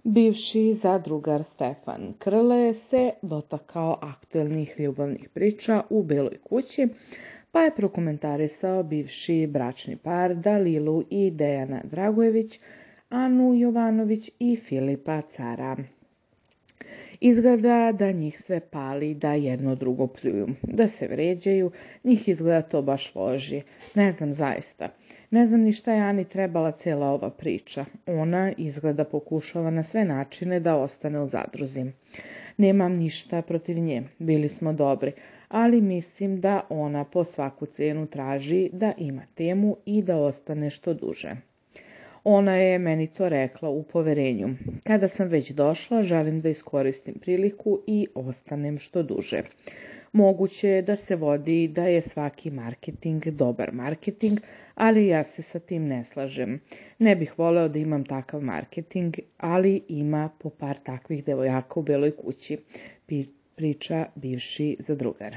Bivši zadrugar Stefan Krle se dotakao aktuelnih ljubavnih priča u Beloj kući, pa je prokomentarisao bivši bračni par Dalilu i Dejana Dragojević, Anu Jovanović i Filipa Cara. Izgleda da njih sve pali da jedno drugo pljuju, da se vređaju, njih izgleda to baš loži. Ne znam zaista. Ne znam ni šta je Ani trebala cijela ova priča. Ona izgleda pokušava na sve načine da ostane u zadruzi. Nemam ništa protiv nje, bili smo dobri, ali mislim da ona po svaku cijenu traži da ima temu i da ostane što duže. Ona je meni to rekla u poverenju. Kada sam već došla, želim da iskoristim priliku i ostanem što duže. Moguće je da se vodi da je svaki marketing dobar marketing, ali ja se sa tim ne slažem. Ne bih voleo da imam takav marketing, ali ima po par takvih devojaka u Beloj kući, priča bivši zadrugar.